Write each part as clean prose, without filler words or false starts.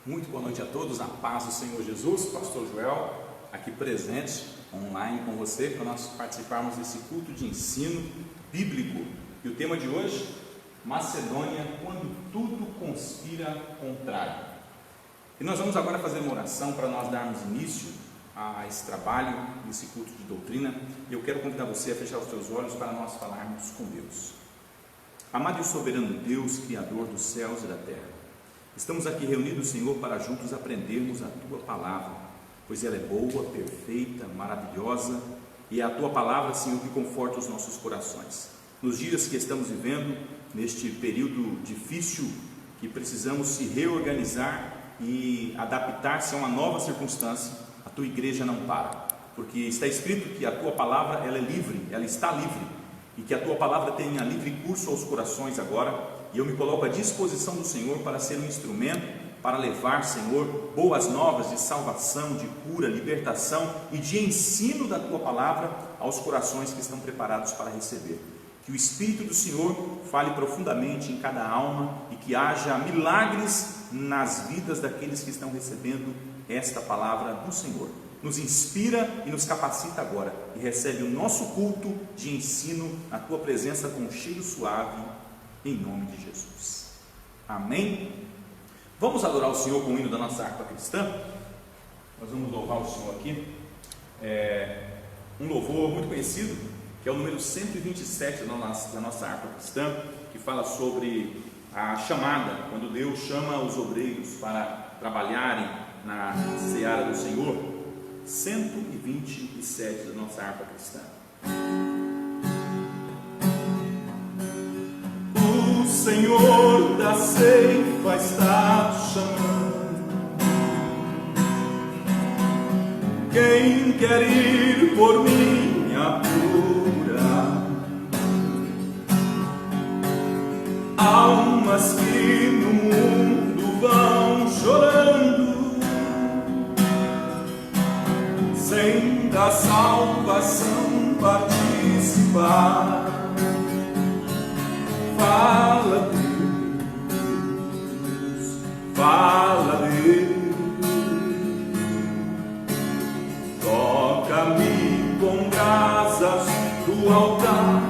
Muito boa noite a todos, a paz do Senhor Jesus. Pastor Joel, aqui presente, online com você, para nós participarmos desse culto de ensino bíblico. E o tema de hoje, Macedônia, quando tudo conspira contrário. E nós vamos agora fazer uma oração para nós darmos início a esse trabalho, nesse culto de doutrina. E eu quero convidar você a fechar os seus olhos para nós falarmos com Deus. Amado e soberano Deus, Criador dos céus e da terra, estamos aqui reunidos, Senhor, para juntos aprendermos a Tua Palavra, pois ela é boa, perfeita, maravilhosa, e é a Tua Palavra, Senhor, que conforta os nossos corações. Nos dias que estamos vivendo, neste período difícil, que precisamos se reorganizar e adaptar-se a uma nova circunstância, a Tua Igreja não para, porque está escrito que a Tua Palavra ela é livre, ela está livre, e que a Tua Palavra tenha livre curso aos corações agora. E eu me coloco à disposição do Senhor para ser um instrumento, para levar, Senhor, boas novas de salvação, de cura, libertação e de ensino da Tua Palavra aos corações que estão preparados para receber. Que o Espírito do Senhor fale profundamente em cada alma e que haja milagres nas vidas daqueles que estão recebendo esta Palavra do Senhor. Nos inspira e nos capacita agora e recebe o nosso culto de ensino na Tua presença com um cheiro suave, em nome de Jesus. Amém? Vamos adorar o Senhor com o hino da nossa harpa cristã. Nós vamos louvar o Senhor aqui. Um louvor muito conhecido, que é o número 127 da nossa harpa cristã, que fala sobre a chamada, quando Deus chama os obreiros para trabalharem na seara do Senhor. 127 da nossa harpa cristã. O Senhor da ceifa está te chamando. Quem quer ir por minha cura? Almas que no mundo vão chorando, sem da salvação participar. Fala Deus, fala Deus, toca-me com brasas do altar.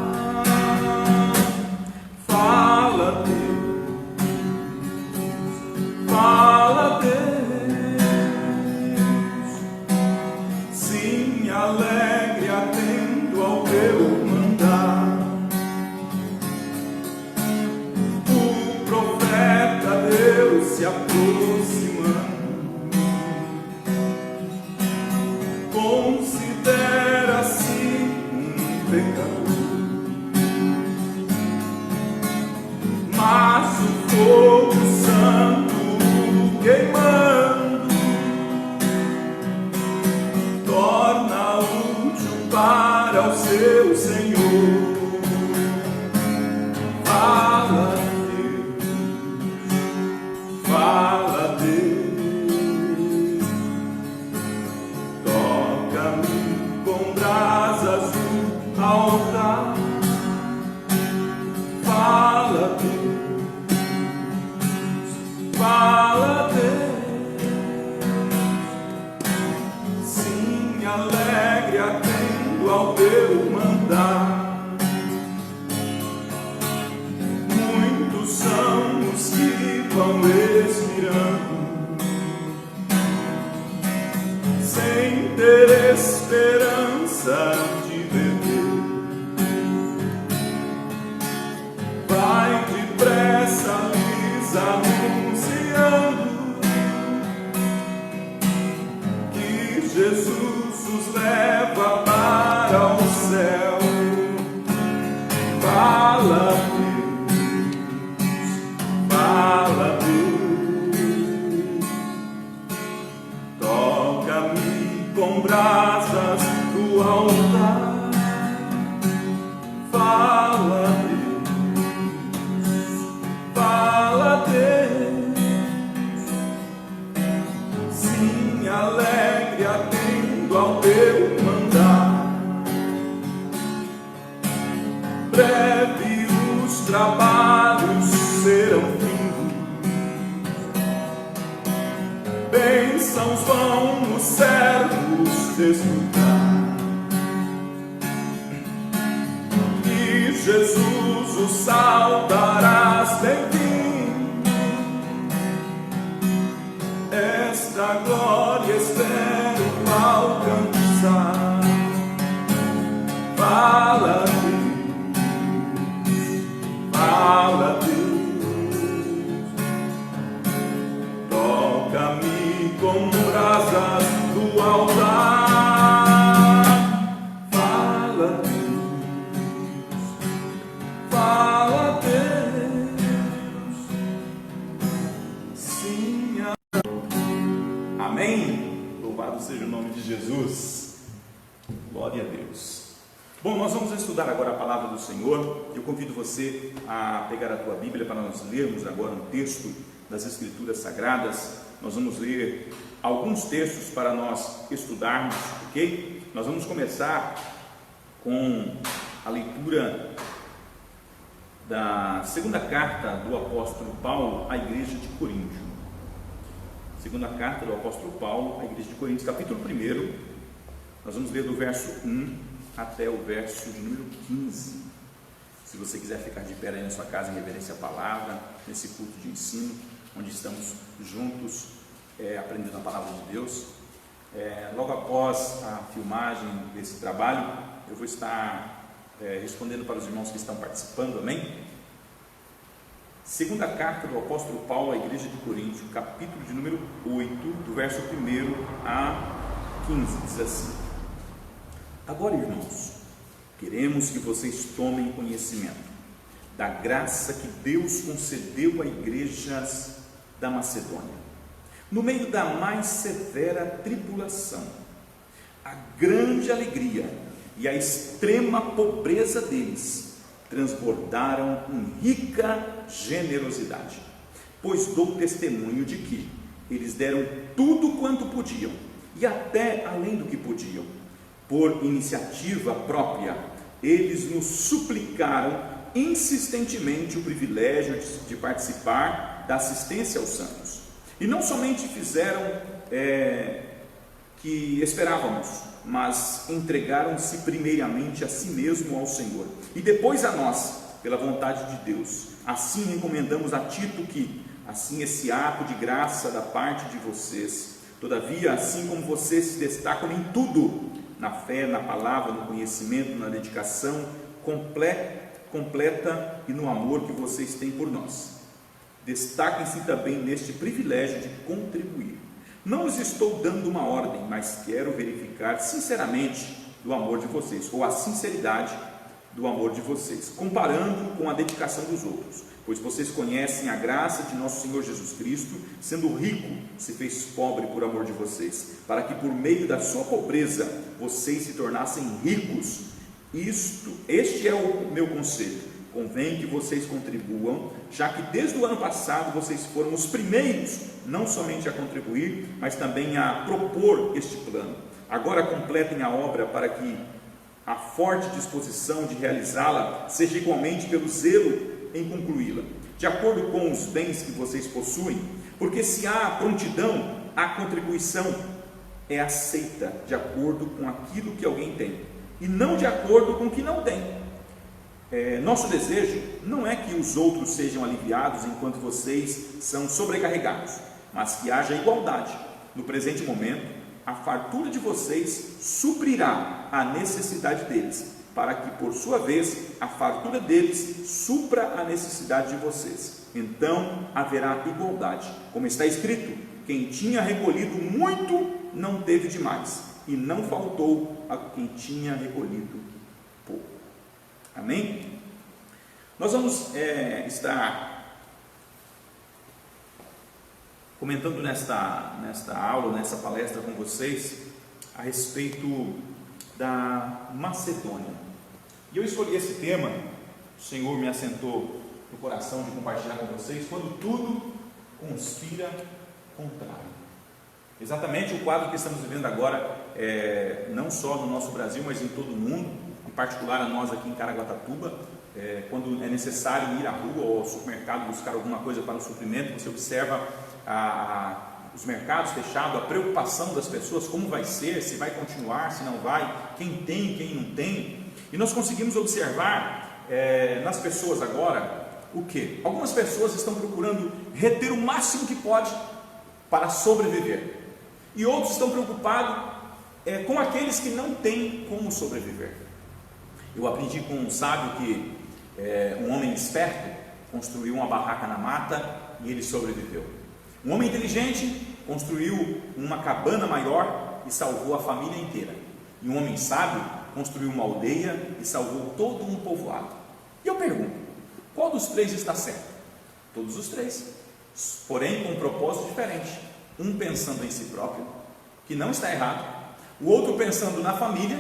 Fala Deus, fala Deus, sim, alegre, atento ao teu mandar. Deus se aproximando, considera-se um pecador, mas o fogo santo queimando torna útil para o seu Senhor. Fala Fala Deus, toca-me com brasas do altar. Fala Deus, fala Deus, sim, alegre, atento ao teu mandar. Muitos são os que vão expirando, sem ter esperança de viver. Vai depressa lhes anunciando que Jesus os leva para o céu. Fala Fala Deus, toca-me com brasas do altar. Fala Deus, sim, alegre, atento ao teu mandar. Breve os trabalhos serão findos, escutar. E Jesus o saudarás, bem-vindo. Esta glória espero alcançar. Fala, Deus, fala, Deus, toca-me com brasas do altar. Fala, Deus, fala, Deus, sim. Amém? Louvado seja o nome de Jesus. Glória a Deus. Bom, nós vamos estudar agora a palavra do Senhor. Eu convido você a pegar a tua Bíblia para nós lermos agora um texto das Escrituras Sagradas. Nós vamos ler alguns textos para nós estudarmos, ok? Nós vamos começar com a leitura da segunda carta do apóstolo Paulo à igreja de Corinto. Segunda carta do apóstolo Paulo à igreja de Corinto, capítulo 1. Nós vamos ler do verso 1 até o verso de número 15. Se você quiser ficar de pé aí na sua casa em reverência à palavra, nesse culto de ensino, onde estamos juntos aprendendo a palavra de Deus. Logo após a filmagem desse trabalho, eu vou estar respondendo para os irmãos que estão participando, amém? Segunda carta do apóstolo Paulo à igreja de Corinto, capítulo de número 8, do verso 1 a 15, diz assim: Agora, irmãos, queremos que vocês tomem conhecimento da graça que Deus concedeu a igrejas da Macedônia, no meio da mais severa tribulação. A grande alegria e a extrema pobreza deles transbordaram em rica generosidade, pois dou testemunho de que eles deram tudo quanto podiam, e até além do que podiam. Por iniciativa própria, eles nos suplicaram insistentemente o privilégio de participar da assistência aos santos. E não somente fizeram que esperávamos, mas entregaram-se primeiramente a si mesmo ao Senhor, e depois a nós, pela vontade de Deus. Assim encomendamos a Tito que, assim, esse ato de graça da parte de vocês, todavia, assim como vocês se destacam em tudo, na fé, na palavra, no conhecimento, na dedicação completa e no amor que vocês têm por nós, destaquem-se também neste privilégio de contribuir. Não lhes estou dando uma ordem, mas quero verificar sinceramente do amor de vocês, ou a sinceridade do amor de vocês, comparando com a dedicação dos outros, pois vocês conhecem a graça de nosso Senhor Jesus Cristo, sendo rico, se fez pobre por amor de vocês, para que por meio da sua pobreza vocês se tornassem ricos. Este é o meu conselho: convém que vocês contribuam, já que desde o ano passado vocês foram os primeiros, não somente a contribuir, mas também a propor este plano. Agora completem a obra, para que a forte disposição de realizá-la seja igualmente pelo zelo em concluí-la, de acordo com os bens que vocês possuem, porque se há prontidão, a contribuição é aceita de acordo com aquilo que alguém tem, e não de acordo com o que não tem. Nosso desejo não é que os outros sejam aliviados enquanto vocês são sobrecarregados, mas que haja igualdade. No presente momento, a fartura de vocês suprirá a necessidade deles, para que, por sua vez, a fartura deles supra a necessidade de vocês. Então haverá igualdade, como está escrito: quem tinha recolhido muito não teve demais, e não faltou a quem tinha recolhido pouco. Amém? Nós vamos estar comentando nesta aula, nessa palestra com vocês, a respeito da Macedônia. E eu escolhi esse tema, o Senhor me assentou no coração de compartilhar com vocês, quando tudo conspira contrário. Exatamente o quadro que estamos vivendo agora, não só no nosso Brasil, mas em todo o mundo, em particular a nós aqui em Caraguatatuba. Quando é necessário ir à rua ou ao supermercado buscar alguma coisa para o suprimento, você observa os mercados fechados, a preocupação das pessoas, como vai ser, se vai continuar, se não vai, quem tem, quem não tem. E nós conseguimos observar nas pessoas agora o quê? Algumas pessoas estão procurando reter o máximo que pode para sobreviver, e outros estão preocupados com aqueles que não têm como sobreviver. Eu aprendi com um sábio que um homem esperto construiu uma barraca na mata e ele sobreviveu. Um homem inteligente construiu uma cabana maior e salvou a família inteira. E um homem sábio construiu uma aldeia e salvou todo um povoado. E eu pergunto, qual dos três está certo? Todos os três, porém com um propósito diferente. Um pensando em si próprio, que não está errado. O outro pensando na família,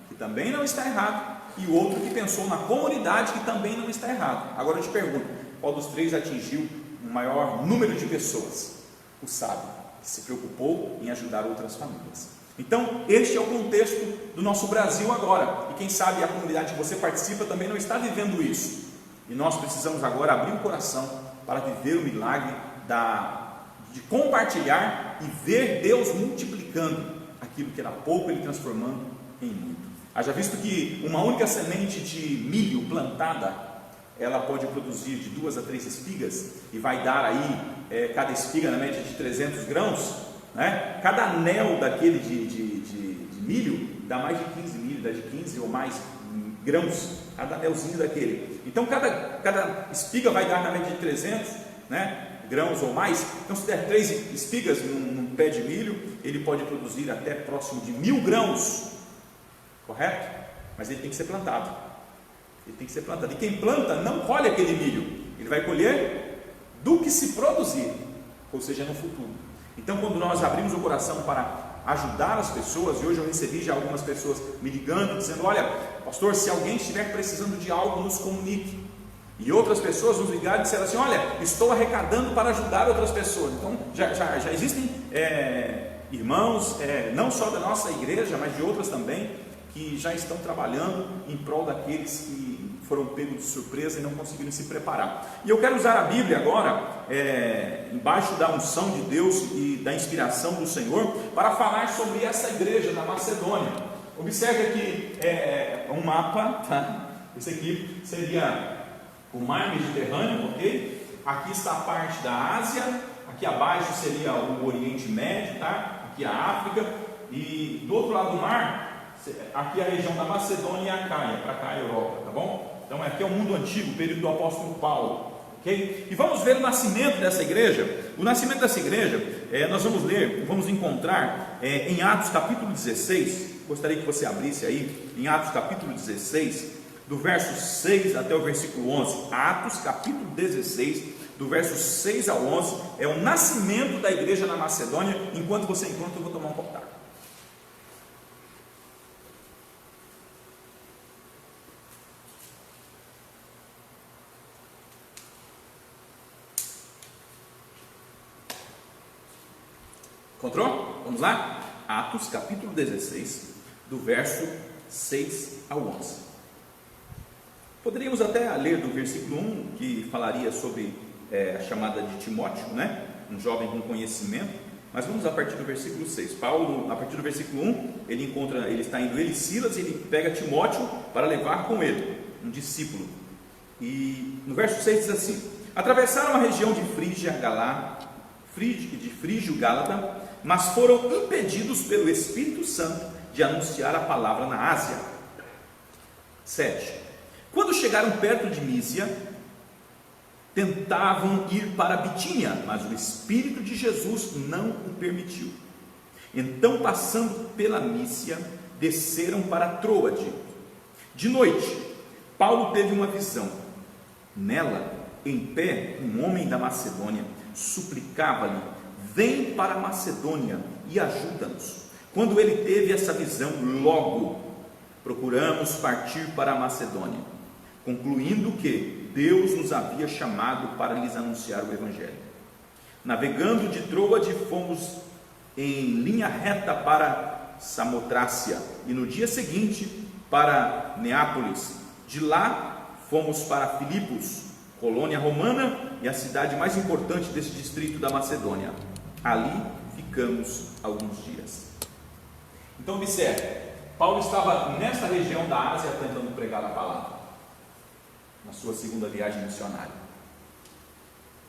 que também não está errado. E o outro que pensou na comunidade, que também não está errado. Agora eu te pergunto, qual dos três atingiu um maior número de pessoas? O sábio, que se preocupou em ajudar outras famílias. Então, este é o contexto do nosso Brasil agora. E quem sabe a comunidade que você participa também não está vivendo isso. E nós precisamos agora abrir o coração para viver o milagre de compartilhar e ver Deus multiplicando aquilo que era pouco, Ele transformando em muito. Haja visto que uma única semente de milho plantada, ela pode produzir de 2 a 3 espigas, e vai dar aí, cada espiga na média de 300 grãos, né? Cada anel daquele de milho, dá mais de 15 milho, dá de 15 ou mais grãos, cada anelzinho daquele. Então cada espiga vai dar na média de 300, né? Grãos ou mais. Então se der 3 espigas num pé de milho, ele pode produzir até próximo de 1000 grãos, correto? Mas ele tem que ser plantado. Ele tem que ser plantado. E quem planta não colhe aquele milho, ele vai colher do que se produzir, ou seja, no futuro. Então, quando nós abrimos o coração para ajudar as pessoas, e hoje eu recebi já algumas pessoas me ligando, dizendo: olha, pastor, se alguém estiver precisando de algo, nos comunique. E outras pessoas nos ligaram e disseram assim: olha, estou arrecadando para ajudar outras pessoas. Então, já existem irmãos, não só da nossa igreja, mas de outras também, que já estão trabalhando em prol daqueles que foram pegos de surpresa e não conseguiram se preparar. E eu quero usar a Bíblia agora, embaixo da unção de Deus e da inspiração do Senhor, para falar sobre essa igreja da Macedônia. Observe aqui um mapa, tá? Esse aqui seria o mar Mediterrâneo, ok? Aqui está a parte da Ásia, aqui abaixo seria o Oriente Médio, tá? Aqui a África, e do outro lado do mar, aqui a região da Macedônia e a Caia, para cá a Europa, tá bom? Então aqui é o mundo antigo, o período do apóstolo Paulo, ok? E vamos ver o nascimento dessa igreja. O nascimento dessa igreja, nós vamos encontrar em Atos capítulo 16, gostaria que você abrisse aí, em Atos capítulo 16, do verso 6 até o versículo 11, Atos capítulo 16, do verso 6 ao 11, é o nascimento da igreja na Macedônia. Enquanto você encontra, eu vou tomar um copo d'água. Encontrou? Vamos lá? Atos capítulo 16, do verso 6 ao 11. Poderíamos até ler do versículo 1, que falaria sobre a chamada de Timóteo, né? Um jovem com conhecimento, mas vamos a partir do versículo 6. Paulo, a partir do versículo 1, ele está indo, ele e Silas, e ele pega Timóteo para levar com ele, um discípulo. E no verso 6 diz assim: atravessaram a região de Frígio-Gálata, mas foram impedidos pelo Espírito Santo de anunciar a palavra na Ásia. 7. Quando chegaram perto de Mísia, tentavam ir para Bitínia, mas o Espírito de Jesus não o permitiu. Então, passando pela Mísia, desceram para Troade. De noite, Paulo teve uma visão. Nela, em pé, um homem da Macedônia suplicava-lhe: vem para a Macedônia e ajuda-nos. Quando ele teve essa visão, logo procuramos partir para a Macedônia, concluindo que Deus nos havia chamado para lhes anunciar o Evangelho. Navegando de Troade, fomos em linha reta para Samotrácia, e no dia seguinte para Neápolis. De lá fomos para Filipos, colônia romana e a cidade mais importante desse distrito da Macedônia. ali ficamos alguns dias. Então observe, Paulo estava nesta região da Ásia tentando pregar a palavra, na sua segunda viagem missionária.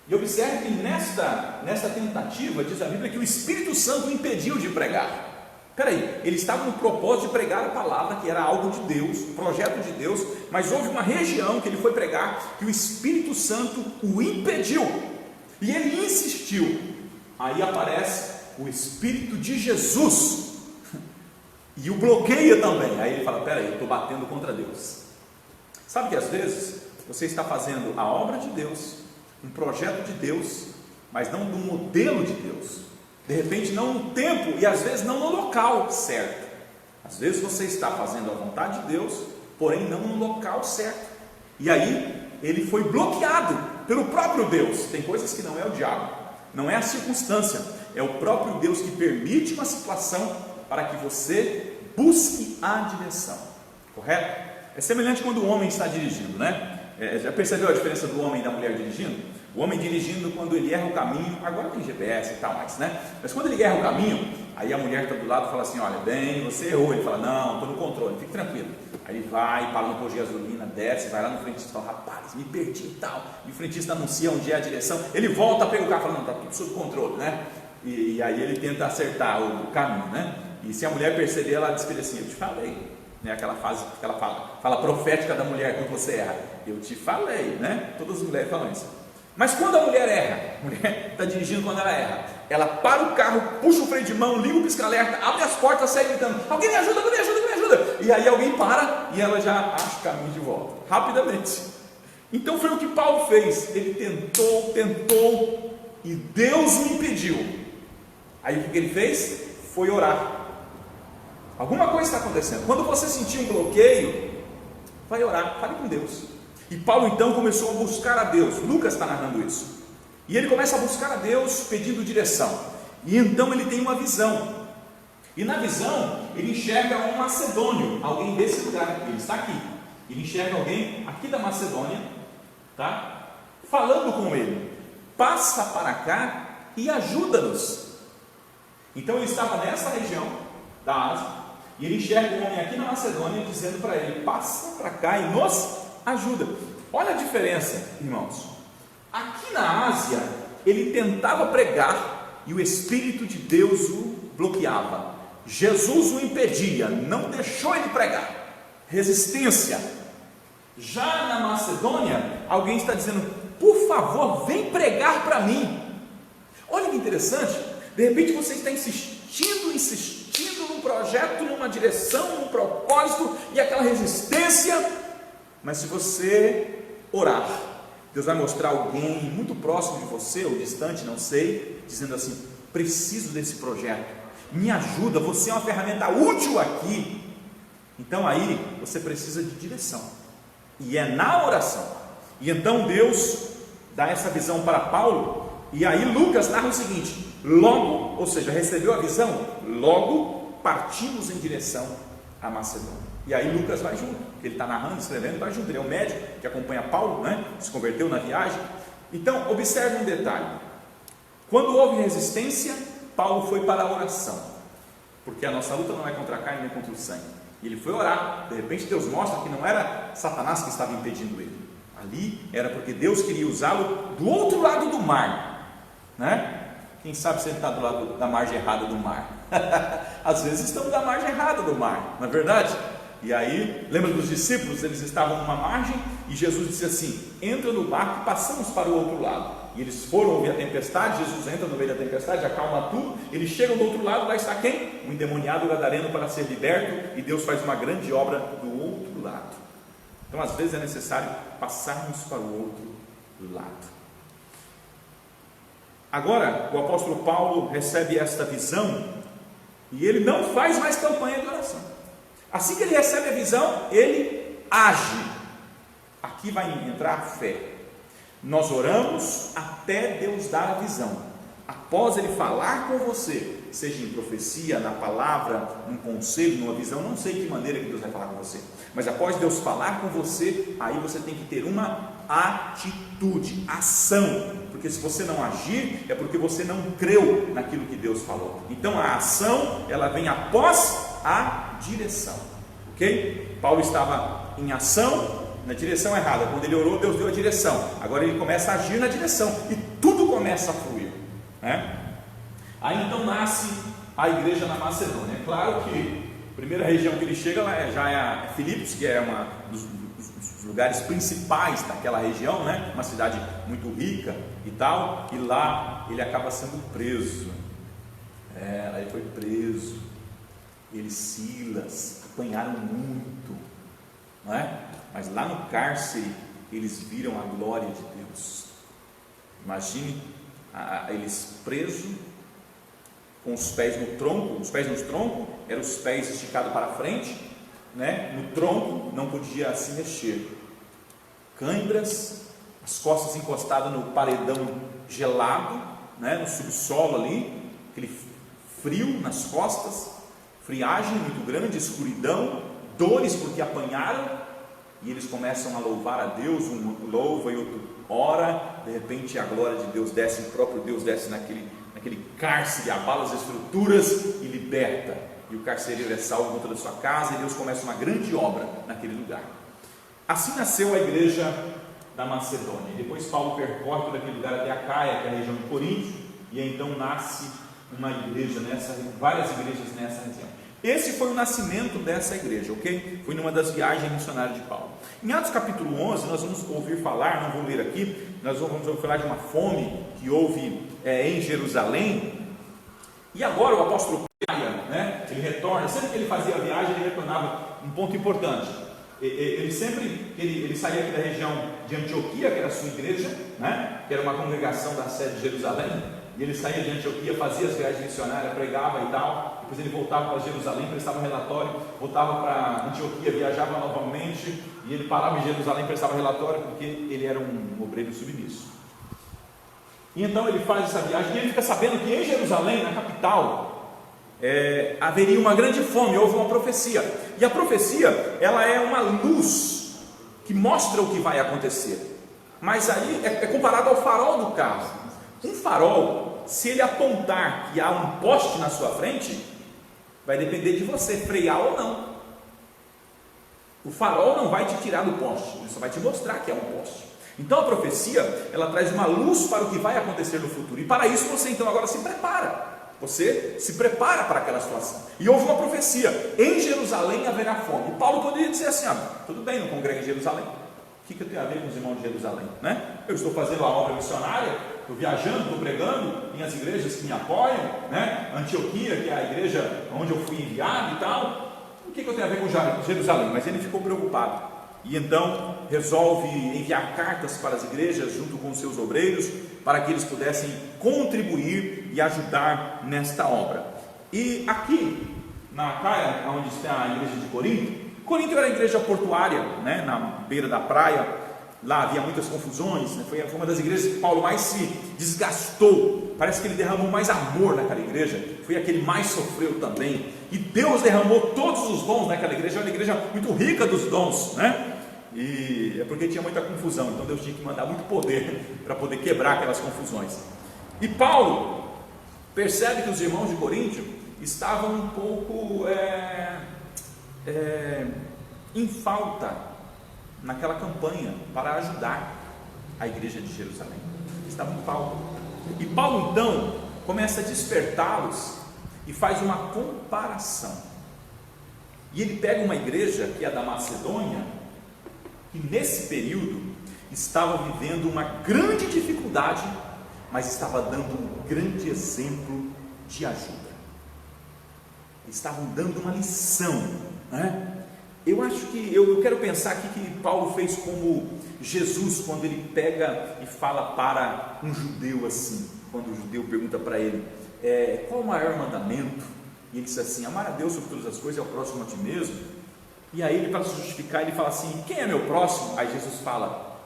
E observe que nesta tentativa, diz a Bíblia, que o Espírito Santo o impediu de pregar. Peraí, ele estava no propósito de pregar a palavra, que era algo de Deus, um projeto de Deus, mas houve uma região que ele foi pregar, que o Espírito Santo o impediu, e ele insistiu. Aí aparece o Espírito de Jesus, e o bloqueia também. Aí ele fala, peraí, eu estou batendo contra Deus. Sabe que às vezes, você está fazendo a obra de Deus, um projeto de Deus, mas não do modelo de Deus. De repente não no tempo e às vezes não no local certo. Às vezes você está fazendo a vontade de Deus, porém não no local certo. E aí ele foi bloqueado pelo próprio Deus. Tem coisas que não é o diabo, não é a circunstância, é o próprio Deus que permite uma situação para que você busque a direção. Correto? É semelhante quando o homem está dirigindo, né? Já percebeu a diferença do homem e da mulher dirigindo? O homem dirigindo, quando ele erra o caminho, agora tem GPS e tal mais, né? Mas quando ele erra o caminho, aí a mulher está do lado e fala assim, olha, bem, você errou. Ele fala, não, estou no controle, fique tranquilo. Aí ele vai, para no posto de gasolina, desce, vai lá no frentista e fala, rapaz, me perdi e tal. E o frentista anuncia onde é a direção, ele volta, pega o carro e fala, não, está tudo sob controle, né? E aí ele tenta acertar o caminho, né? E se a mulher perceber, ela diz assim, eu te falei. Né, aquela fase que ela fala profética da mulher quando você erra, eu te falei, né? Todas as mulheres falam isso. Mas quando a mulher erra, a mulher está dirigindo quando ela erra, ela para o carro, puxa o freio de mão, liga o pisca-alerta, abre as portas, sai gritando, alguém me ajuda, alguém me ajuda, alguém me ajuda. E aí alguém para e ela já acha o caminho de volta, rapidamente. Então foi o que Paulo fez, ele tentou e Deus o impediu. Aí o que ele fez? Foi orar. Alguma coisa está acontecendo. Quando você sentir um bloqueio, vai orar, fale com Deus. E Paulo então começou a buscar a Deus. Lucas está narrando isso. E ele começa a buscar a Deus pedindo direção. E então ele tem uma visão. E na visão ele enxerga um macedônio, alguém desse lugar. Ele está aqui. Ele enxerga alguém aqui da Macedônia, tá? Falando com ele. Passa para cá e ajuda-nos. Então ele estava nessa região da Ásia. E ele enxerga um homem aqui na Macedônia dizendo para ele, passa para cá e nos ajuda. Olha a diferença, irmãos. Aqui na Ásia, ele tentava pregar e o Espírito de Deus o bloqueava. Jesus o impedia, não deixou ele pregar. Resistência. Já na Macedônia, alguém está dizendo, por favor, vem pregar para mim. Olha que interessante. De repente você está insistindo num projeto, numa direção, num propósito, e aquela resistência, mas se você orar, Deus vai mostrar alguém muito próximo de você, ou distante, não sei, dizendo assim, preciso desse projeto, me ajuda, você é uma ferramenta útil aqui. Então aí, você precisa de direção, e é na oração. E então Deus dá essa visão para Paulo, e aí Lucas narra o seguinte, logo, ou seja, recebeu a visão, logo partimos em direção a Macedônia. E aí Lucas vai junto, ele está narrando, escrevendo, vai junto, ele é o médico que acompanha Paulo, né? Se converteu na viagem. Então, observe um detalhe, quando houve resistência, Paulo foi para a oração, porque a nossa luta não é contra a carne nem contra o sangue, e ele foi orar. De repente Deus mostra que não era Satanás que estava impedindo ele, ali era porque Deus queria usá-lo do outro lado do mar, né? Quem sabe você está do lado da margem errada do mar. Às vezes estamos da margem errada do mar, não é verdade? E aí, lembra dos discípulos? Eles estavam numa margem e Jesus disse assim, entra no barco e passamos para o outro lado. E eles foram ouvir a tempestade, Jesus entra no meio da tempestade, acalma tudo, eles chegam do outro lado, lá está quem? O endemoniado gadareno para ser liberto, e Deus faz uma grande obra do outro lado. Então às vezes é necessário passarmos para o outro lado. Agora o apóstolo Paulo recebe esta visão, e ele não faz mais campanha de oração. Assim que ele recebe a visão, ele age. Aqui vai entrar a fé. Nós oramos até Deus dar a visão. Após ele falar com você, seja em profecia, na palavra, num conselho, numa visão, não sei de que maneira que Deus vai falar com você, mas após Deus falar com você, aí você tem que ter uma atitude. atitude, ação, porque se você não agir, é porque você não creu naquilo que Deus falou. Então a ação, ela vem após a direção, ok? Paulo estava em ação, na direção errada. Quando ele orou, Deus deu a direção. Agora ele começa a agir na direção e tudo começa a fluir, né? Aí então nasce a igreja na Macedônia. É claro que a primeira região que ele chega lá já é Filipos, que é uma dos lugares principais daquela região, né? Uma cidade muito rica e tal. E lá ele acaba sendo preso. Aí ele foi preso. Ele e Silas apanharam muito, não é? Mas lá no cárcere eles viram a glória de Deus. Imagine eles presos, com os pés no tronco. Os pés no tronco eram os pés esticados para frente, né? No tronco não podia se mexer. Cãibras, as costas encostadas no paredão gelado, né? No subsolo ali, aquele frio nas costas, friagem muito grande, escuridão, dores porque apanharam. E eles começam a louvar a Deus, um louva e outro ora. De repente a glória de Deus desce, o próprio Deus desce naquele cárcere, abala as estruturas e liberta. E o carcereiro é salvo com toda a sua casa, e Deus começa uma grande obra naquele lugar. Assim nasceu a igreja da Macedônia. Depois Paulo percorre todo aquele lugar até a Caia, que é a região de Corinto, e então nasce uma igreja várias igrejas nessa região. Esse foi o nascimento dessa igreja, ok? Foi numa das viagens missionárias de Paulo. Em Atos capítulo 11, nós vamos ouvir falar, não vou ler aqui, nós vamos ouvir falar de uma fome que houve em Jerusalém. E agora o apóstolo Paulo, né, ele retorna, sempre que ele fazia a viagem, ele retornava. Um ponto importante, ele saía aqui da região de Antioquia, que era a sua igreja, né, que era uma congregação da sede de Jerusalém. E ele saía de Antioquia, fazia as viagens missionárias, pregava e tal. Depois ele voltava para Jerusalém, prestava um relatório, voltava para Antioquia, viajava novamente. E ele parava em Jerusalém, prestava relatório, porque ele era um obreiro submisso. E então ele faz essa viagem e ele fica sabendo que em Jerusalém, na capital, haveria uma grande fome. Houve uma profecia. E a profecia, ela é uma luz que mostra o que vai acontecer. Mas aí é comparado ao farol do carro. Um farol, se ele apontar que há um poste na sua frente, vai depender de você frear ou não. O farol não vai te tirar do poste, ele só vai te mostrar que é um poste. Então a profecia, ela traz uma luz para o que vai acontecer no futuro. E para isso você então agora se prepara. Você se prepara para aquela situação. E houve uma profecia: em Jerusalém haverá fome. E Paulo poderia dizer assim: tudo bem, não congrega em Jerusalém. O que eu tenho a ver com os irmãos de Jerusalém, né? Eu estou fazendo a obra missionária, estou viajando, estou pregando em as igrejas que me apoiam, né? Antioquia, que é a igreja onde eu fui enviado e tal. O que eu tenho a ver com Jerusalém? Mas ele ficou preocupado e então resolve enviar cartas para as igrejas junto com os seus obreiros, para que eles pudessem contribuir e ajudar nesta obra. E aqui na Caia, onde está a igreja de Corinto era a igreja portuária, né, na beira da praia. Lá havia muitas confusões, né? Foi uma das igrejas que Paulo mais se desgastou. Parece que ele derramou mais amor naquela igreja, foi a que ele mais sofreu também. E Deus derramou todos os dons naquela igreja. É uma igreja muito rica dos dons, né? E é porque tinha muita confusão, então Deus tinha que mandar muito poder para poder quebrar aquelas confusões. E Paulo percebe que os irmãos de Corinto estavam um pouco em falta naquela campanha para ajudar a igreja de Jerusalém. Estavam em falta. E Paulo então começa a despertá-los e faz uma comparação. E ele pega uma igreja que é da Macedônia, que nesse período estava vivendo uma grande dificuldade, mas estava dando um grande exemplo de ajuda. Estavam dando uma lição, né? Eu acho que, eu quero pensar aqui que Paulo fez como Jesus, quando ele pega e fala para um judeu assim, quando o judeu pergunta para ele, qual o maior mandamento? E ele diz assim: amar a Deus sobre todas as coisas e ao próximo a ti mesmo. E aí ele, para se justificar, ele fala assim: quem é meu próximo? Aí Jesus fala,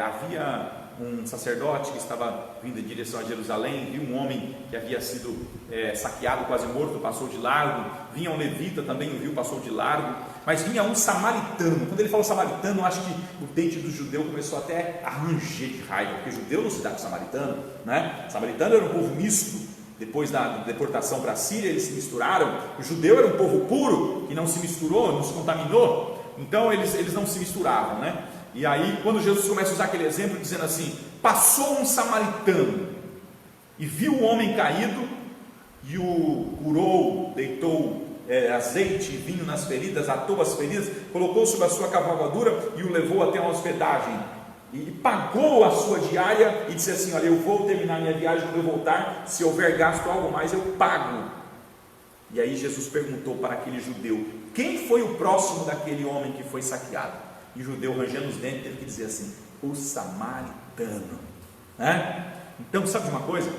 havia um sacerdote que estava vindo em direção a Jerusalém, viu um homem que havia sido saqueado, quase morto, passou de largo. Vinha um levita, também o viu, passou de largo. Mas vinha um samaritano. Quando ele falou samaritano, eu acho que o dente do judeu começou até a ranger de raiva, porque judeu não se dá com samaritano, né? Samaritano era um povo misto. Depois da deportação para a Síria, eles se misturaram. O judeu era um povo puro, que não se misturou, não se contaminou. Então eles não se misturavam, né? E aí, quando Jesus começa a usar aquele exemplo, dizendo assim: passou um samaritano e viu o homem caído, e o curou, deitou azeite e vinho nas feridas, atou as feridas, colocou sobre a sua cavalgadura e o levou até uma hospedagem, e pagou a sua diária, e disse assim: olha, eu vou terminar minha viagem, quando eu voltar, se houver gasto algo mais, eu pago. E aí Jesus perguntou para aquele judeu: quem foi o próximo daquele homem que foi saqueado? E o judeu, rangendo os dentes, teve que dizer assim: o samaritano, né? Então, sabe de uma coisa?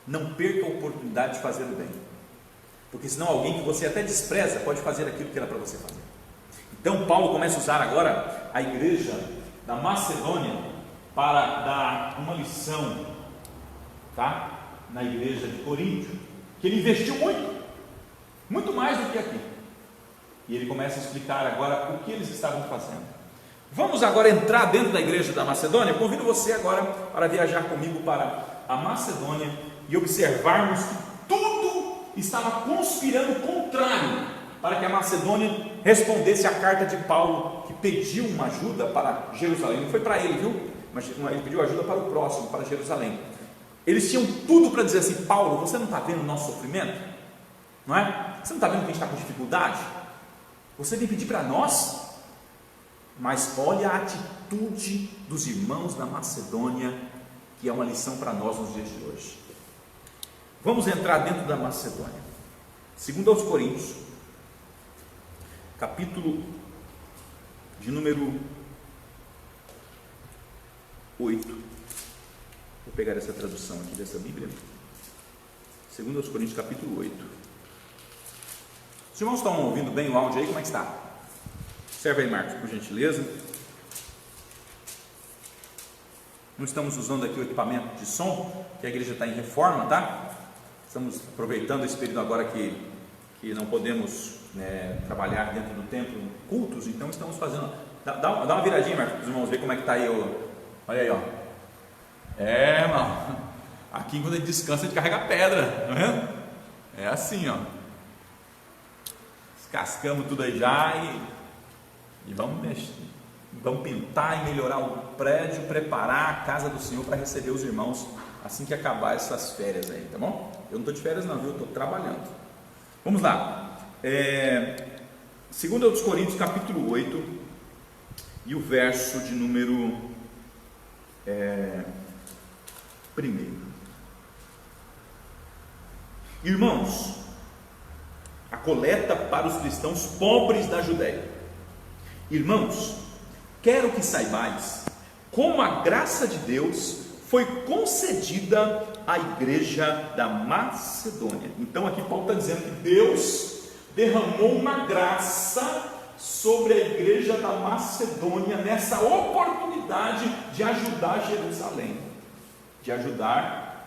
Não perca a oportunidade de fazer o bem, porque senão alguém que você até despreza pode fazer aquilo que era para você fazer. Então Paulo começa a usar agora a igreja da Macedônia para dar uma lição, tá? Na igreja de Corinto, que ele investiu muito mais do que aqui. E ele começa a explicar agora o que eles estavam fazendo. Vamos agora entrar dentro da igreja da Macedônia. Eu convido você agora para viajar comigo para a Macedônia e observarmos que tudo estava conspirando contrário para que a Macedônia respondesse à carta de Paulo, que pediu uma ajuda para Jerusalém. Não foi para ele, viu? Mas ele pediu ajuda para o próximo, para Jerusalém. Eles tinham tudo para dizer assim: Paulo, você não está vendo o nosso sofrimento? Não é? Você não está vendo que a gente está com dificuldade? Você vem pedir para nós? Mas olha a atitude dos irmãos da Macedônia, que é uma lição para nós nos dias de hoje. Vamos entrar dentro da Macedônia. 2 aos Coríntios, capítulo de número 8. Vou pegar essa tradução aqui dessa Bíblia. 2 aos Coríntios, capítulo 8. Os irmãos estão ouvindo bem o áudio aí? Como é que está? Serve aí, Marcos, por gentileza. Não estamos usando aqui o equipamento de som, que a igreja está em reforma, tá? Estamos aproveitando esse período agora que não podemos trabalhar dentro do templo, cultos, então estamos fazendo. Dá uma viradinha, Marcos, para os irmãos verem como é que está aí. Olha aí, ó. Irmão, aqui quando a gente descansa, a gente carrega pedra, tá vendo? É assim, ó. Descascamos tudo aí já e vamos mexer. Vamos pintar e melhorar o prédio, preparar a casa do Senhor para receber os irmãos assim que acabar essas férias aí, tá bom? Eu não estou de férias não, viu? Eu estou trabalhando. Vamos lá. 2 aos Coríntios, capítulo 8, e o verso de número 1. Irmãos, a coleta para os cristãos pobres da Judéia. Irmãos, quero que saibais como a graça de Deus foi concedida à igreja da Macedônia. Então aqui Paulo está dizendo que Deus derramou uma graça sobre a igreja da Macedônia nessa oportunidade de ajudar Jerusalém, de ajudar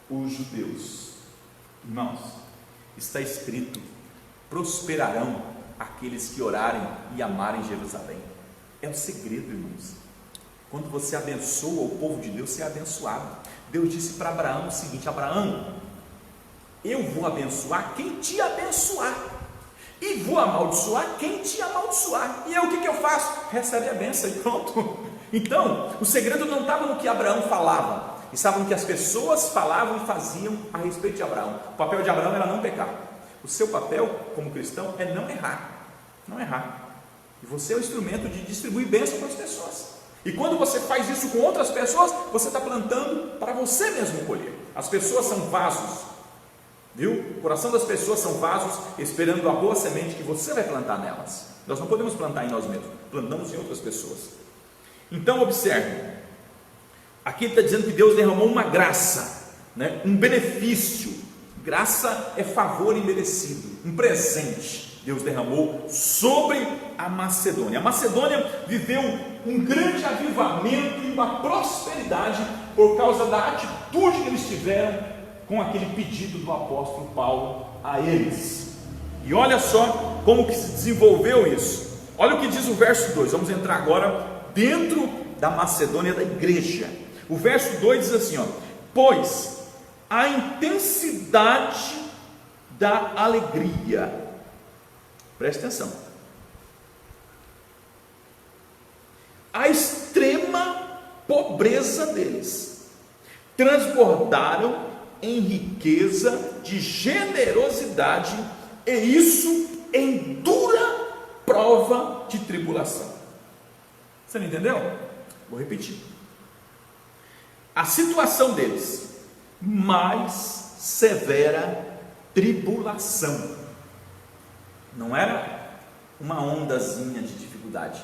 os judeus. Irmãos, está escrito: prosperarão aqueles que orarem e amarem Jerusalém. É o segredo, irmãos. Quando você abençoa o povo de Deus, você é abençoado. Deus disse para Abraão o seguinte: Abraão, eu vou abençoar quem te abençoar, e vou amaldiçoar quem te amaldiçoar. E eu, o que eu faço? Recebe a bênção e pronto. Então, o segredo não estava no que Abraão falava, estava no que as pessoas falavam e faziam a respeito de Abraão. O papel de Abraão era não pecar. O seu papel como cristão é não errar. Não errar. E você é o instrumento de distribuir bênção para as pessoas. E quando você faz isso com outras pessoas, você está plantando para você mesmo colher. As pessoas são vasos, viu? O coração das pessoas são vasos, esperando a boa semente que você vai plantar nelas. Nós não podemos plantar em nós mesmos, plantamos em outras pessoas. Então observe, aqui ele está dizendo que Deus derramou uma graça, né? Um benefício. Graça é favor imerecido, um presente. Deus derramou sobre a Macedônia. A Macedônia viveu um grande avivamento e uma prosperidade por causa da atitude que eles tiveram com aquele pedido do apóstolo Paulo a eles. E olha só como que se desenvolveu isso. Olha o que diz o verso 2. Vamos entrar agora dentro da Macedônia, da igreja. O verso 2 diz assim, ó: pois a intensidade da alegria, preste atenção, a extrema pobreza deles, transbordaram em riqueza de generosidade, e isso em dura prova de tribulação. Você não entendeu? Vou repetir. A situação deles, mais severa tribulação. Não era uma ondazinha de dificuldade,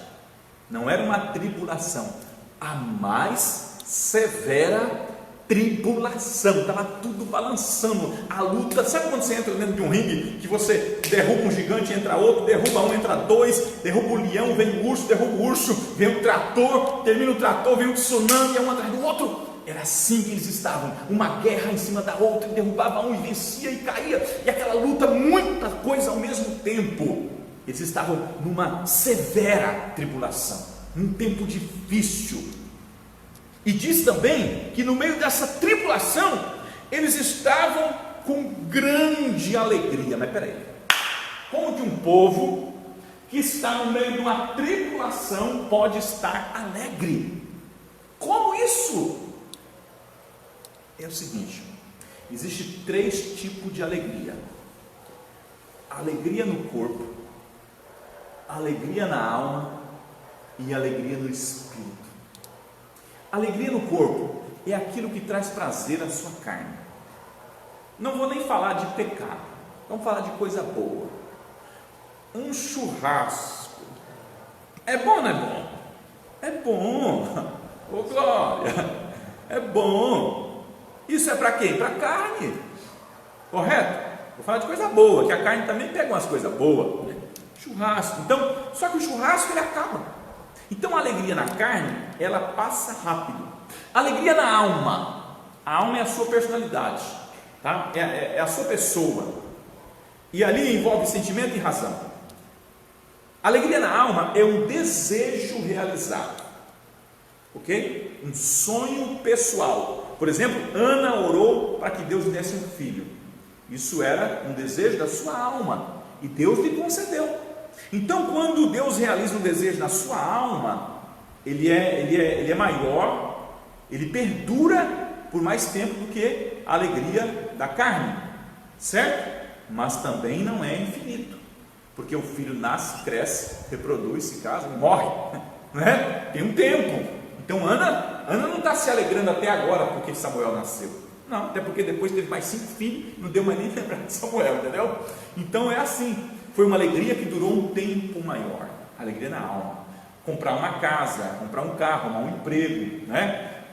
não era uma tribulação, a mais severa tribulação. Estava tudo balançando, a luta. Sabe quando você entra dentro de um ringue, que você derruba um gigante, entra outro, derruba um, entra dois, derruba o leão, vem o urso, derruba o urso, vem o trator, termina o trator, vem o tsunami, é um atrás do outro. Era assim que eles estavam, uma guerra em cima da outra, e derrubava um e vencia e caía, e aquela luta, muita coisa ao mesmo tempo. Eles estavam numa severa tribulação, num tempo difícil. E diz também que no meio dessa tribulação, eles estavam com grande alegria. Mas peraí, como que um povo que está no meio de uma tribulação pode estar alegre? Como isso? É o seguinte, existe 3 tipos de alegria: alegria no corpo, alegria na alma e alegria no espírito. Alegria no corpo é aquilo que traz prazer à sua carne. Não vou nem falar de pecado, vamos falar de coisa boa. Um churrasco é bom, não é bom? É bom, ô glória, é bom. Isso é para quem? Para a carne, correto? Vou falar de coisa boa, que a carne também pega umas coisas boas, né? Churrasco. Então, só que o churrasco ele acaba. Então a alegria na carne, ela passa rápido. A alegria na alma, a alma é a sua personalidade, tá? É a sua pessoa, e ali envolve sentimento e razão. A alegria na alma é um desejo realizado, ok? Um sonho pessoal. Por exemplo, Ana orou para que Deus lhe desse um filho. Isso era um desejo da sua alma, e Deus lhe concedeu. Então, quando Deus realiza um desejo na sua alma, ele é maior, ele perdura por mais tempo do que a alegria da carne, certo? Mas também não é infinito, porque o filho nasce, cresce, reproduz, se casa e morre, né? Tem um tempo. Então Ana não está se alegrando até agora porque Samuel nasceu, não, até porque depois teve mais 5 filhos, não deu mais nem lembrar de Samuel, entendeu? Então é assim. Foi uma alegria que durou um tempo maior, alegria na alma. Comprar uma casa, comprar um carro, arrumar um emprego, né?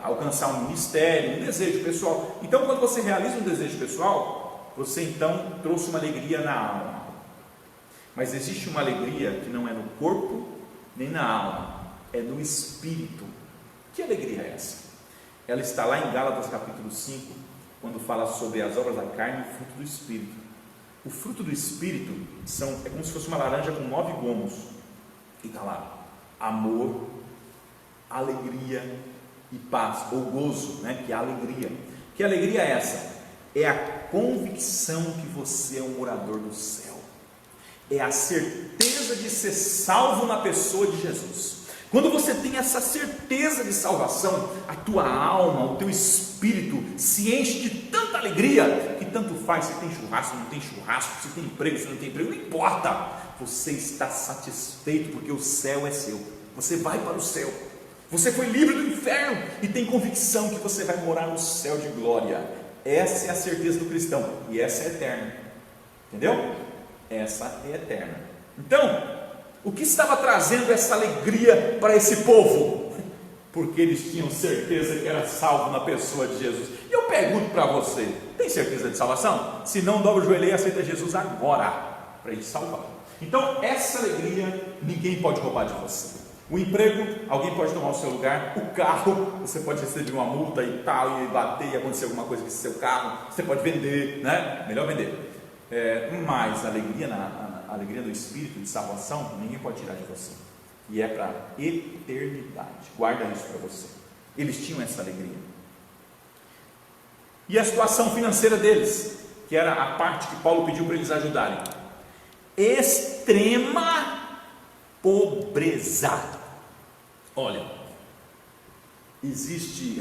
Alcançar um ministério, um desejo pessoal. Então, quando você realiza um desejo pessoal, você então trouxe uma alegria na alma. Mas existe uma alegria que não é no corpo nem na alma, é no espírito. Que alegria é essa? Ela está lá em Gálatas capítulo 5, quando fala sobre as obras da carne e o fruto do espírito. O fruto do espírito é como se fosse uma laranja com 9 gomos. E está lá: amor, alegria e paz, ou gozo, né? Que é a alegria. Que alegria é essa? É a convicção que você é um morador do céu, é a certeza de ser salvo na pessoa de Jesus. Quando você tem essa certeza de salvação, a tua alma, o teu espírito se enche de tanta alegria, que tanto faz se tem churrasco, não tem churrasco, se tem emprego, se não tem emprego, não importa, você está satisfeito, porque o céu é seu, você vai para o céu, você foi livre do inferno, e tem convicção que você vai morar no céu de glória. Essa é a certeza do cristão, e essa é eterna, entendeu? Essa é eterna. Então, o que estava trazendo essa alegria para esse povo? Porque eles tinham certeza que era salvo na pessoa de Jesus. E eu pergunto para você: tem certeza de salvação? Se não, dobra o joelho e aceita Jesus agora. para Ele salvar. Então, essa alegria ninguém pode roubar de você. O emprego, alguém pode tomar o seu lugar. O carro, você pode receber uma multa e tal, e bater e acontecer alguma coisa com esse seu carro. Você pode vender, né? Melhor vender. Mas a alegria, a alegria do Espírito de salvação, ninguém pode tirar de você. E é para eternidade. Guarda isso para você. Eles tinham essa alegria. E a situação financeira deles, que era a parte que Paulo pediu para eles ajudarem. Extrema pobreza. Olha,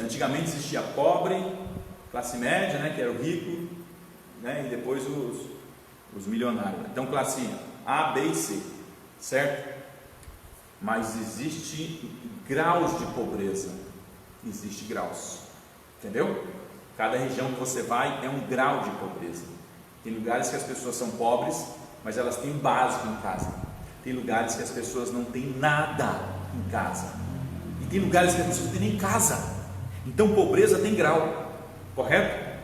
antigamente existia pobre, classe média, né, que era o rico, né, e depois os milionários. Então, classe A, B e C, certo? Mas existe graus de pobreza. Existe graus, entendeu? Cada região que você vai é um grau de pobreza. Tem lugares que as pessoas são pobres, mas elas têm básico em casa. Tem lugares que as pessoas não têm nada em casa. E tem lugares que as pessoas não têm nem casa. Então pobreza tem grau, correto?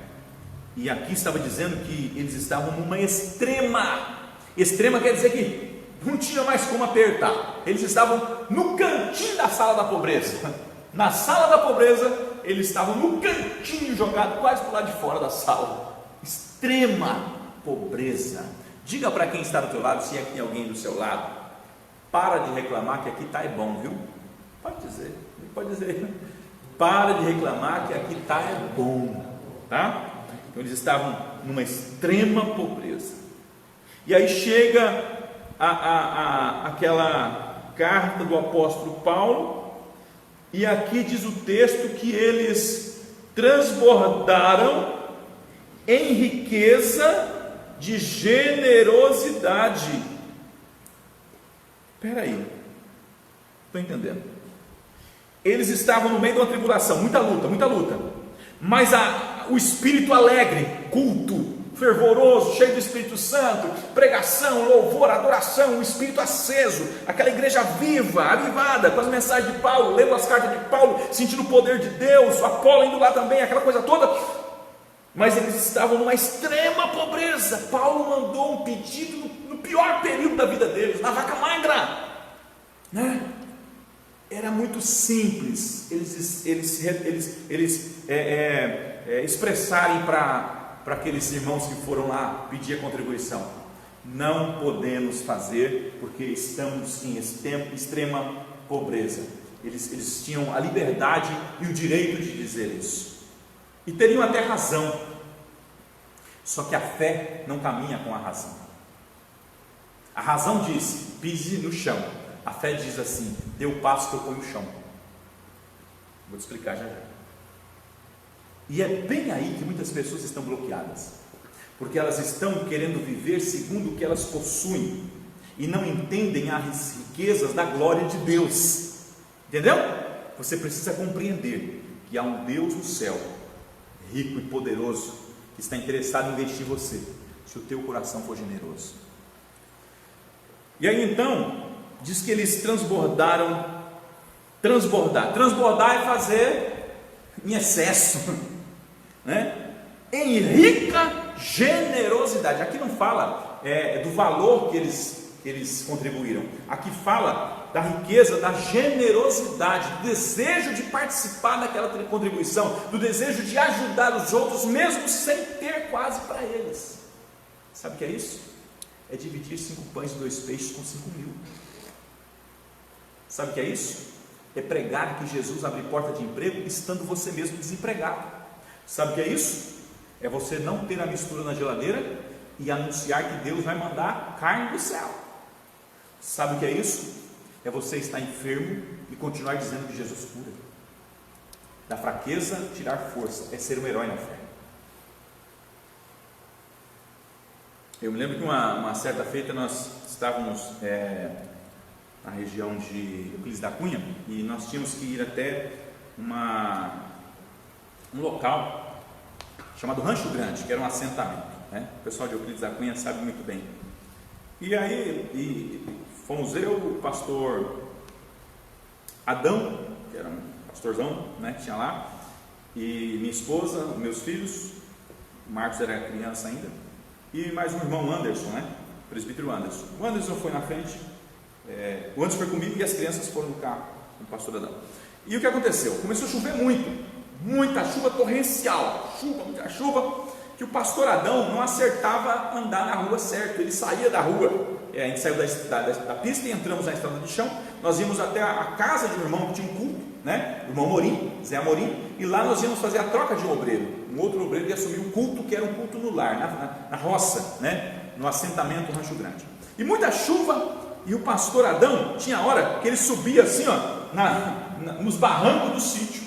E aqui estava dizendo que eles estavam numa extrema. Extrema quer dizer que não tinha mais como apertar. Eles estavam no cantinho da sala da pobreza. Na sala da pobreza, eles estavam no cantinho, jogado quase para o lado de fora da sala. Extrema pobreza. Diga para quem está do teu lado, se é que tem alguém do seu lado, para de reclamar que aqui está bom, viu? Pode dizer. Para de reclamar que aqui está bom, tá? Então eles estavam numa extrema pobreza. E aí chega aquela carta do apóstolo Paulo, e aqui diz o texto que eles transbordaram em riqueza de generosidade. Espera aí, estou entendendo. Eles estavam no meio de uma tribulação, muita luta, mas o espírito alegre, culto, fervoroso, cheio do Espírito Santo, pregação, louvor, adoração, o espírito aceso, aquela igreja viva, avivada, com as mensagens de Paulo, lendo as cartas de Paulo, sentindo o poder de Deus, o Apolo indo lá também, aquela coisa toda. Mas eles estavam numa extrema pobreza. Paulo mandou um pedido no pior período da vida deles, na vaca magra, né? Era muito simples eles expressarem para aqueles irmãos que foram lá pedir a contribuição: não podemos fazer porque estamos em extrema pobreza. Eles tinham a liberdade e o direito de dizer isso, e teriam até razão. Só que a fé não caminha com a razão. A razão diz: pise no chão. A fé diz assim: dê o passo que eu ponho no chão. Vou te explicar já. E é bem aí que muitas pessoas estão bloqueadas, porque elas estão querendo viver segundo o que elas possuem e não entendem as riquezas da glória de Deus. Entendeu? Você precisa compreender que há um Deus no céu, rico e poderoso, que está interessado em investir em você, se o teu coração for generoso. E aí então diz que eles transbordaram. Transbordar é fazer em excesso, né? Em rica generosidade. Aqui não fala do valor que eles contribuíram. Aqui fala da riqueza, da generosidade, do desejo de participar daquela contribuição, do desejo de ajudar os outros, mesmo sem ter quase para eles. Sabe o que é isso? É dividir 5 pães e 2 peixes com 5.000. Sabe o que é isso? É pregar que Jesus abre porta de emprego estando você mesmo desempregado. Sabe o que é isso? É você não ter a mistura na geladeira e anunciar que Deus vai mandar carne do céu. Sabe o que é isso? É você estar enfermo e continuar dizendo que Jesus cura. Da fraqueza tirar força, é ser um herói na fé. Eu me lembro que uma certa feita nós estávamos na região de Euclides da Cunha, e nós tínhamos que ir até um local chamado Rancho Grande, que era um assentamento, né? O pessoal de Euclides da Cunha sabe muito bem. E aí fomos eu, o pastor Adão, que era um pastorzão, né, que tinha lá, e minha esposa, meus filhos, o Marcos era criança ainda, e mais um irmão, Anderson, né? presbítero Anderson. O Anderson foi na frente, o Anderson foi comigo e as crianças foram no carro com o pastor Adão. E o que aconteceu? Começou a chover muito, muita chuva torrencial, muita chuva, que o pastor Adão não acertava andar na rua certo, ele saía da rua, a gente saiu da pista e entramos na estrada de chão, nós íamos até a casa de um irmão que tinha um culto, né? O irmão Amorim, Zé Amorim, e lá nós íamos fazer a troca de um obreiro, um outro obreiro que assumiu o culto, que era um culto no lar, na roça, né? No assentamento Rancho Grande, e muita chuva, e o pastor Adão tinha hora que ele subia assim, ó, nos barrancos do sítio,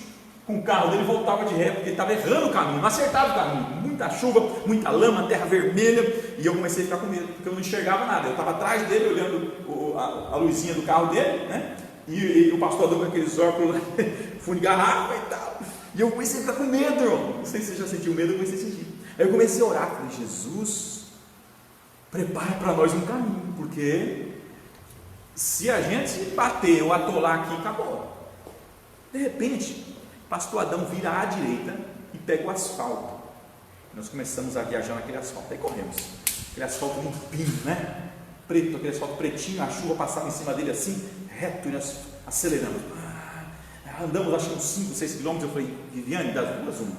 com o carro dele, voltava de ré, porque ele estava errando o caminho, não acertava o caminho, muita chuva, muita lama, terra vermelha, e eu comecei a ficar com medo, porque eu não enxergava nada, eu estava atrás dele, olhando a luzinha do carro dele, né? E o pastor Adão com aqueles óculos, fundo de garrafa e tal, e eu comecei a ficar com medo, irmão. Não sei se você já sentiu medo, eu comecei a sentir. Aí eu comecei a orar, falei, Jesus, prepara para nós um caminho, porque se a gente bater ou atolar aqui, acabou. De repente, pastor Adão vira à direita e pega o asfalto. Nós começamos a viajar naquele asfalto, aí corremos, aquele asfalto limpinho, né? Preto, aquele asfalto pretinho, a chuva passava em cima dele assim, reto, e nós aceleramos. Andamos acho que uns 5, 6 quilômetros. Eu falei, Viviane, das duas uma.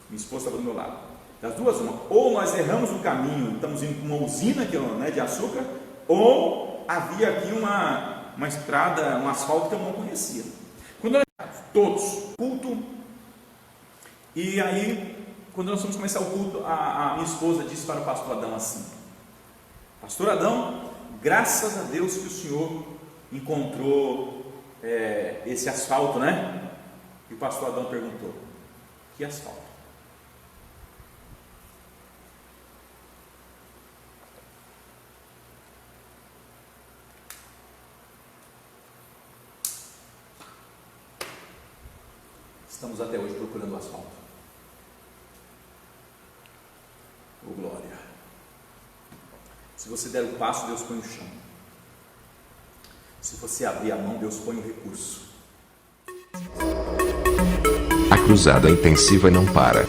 Minha esposa estava do meu lado. Das duas uma. Ou nós erramos o caminho, estamos indo para uma usina de açúcar, ou havia aqui uma estrada, um asfalto que eu não conhecia. Quando nós todos, culto, e aí, quando nós fomos começar o culto, a minha esposa disse para o pastor Adão assim: pastor Adão, graças a Deus que o senhor encontrou esse asfalto, né? E o pastor Adão perguntou: que asfalto? Estamos até hoje procurando o asfalto. Oh, glória! Se você der o passo, Deus põe o chão. Se você abrir a mão, Deus põe o recurso. A cruzada intensiva não para.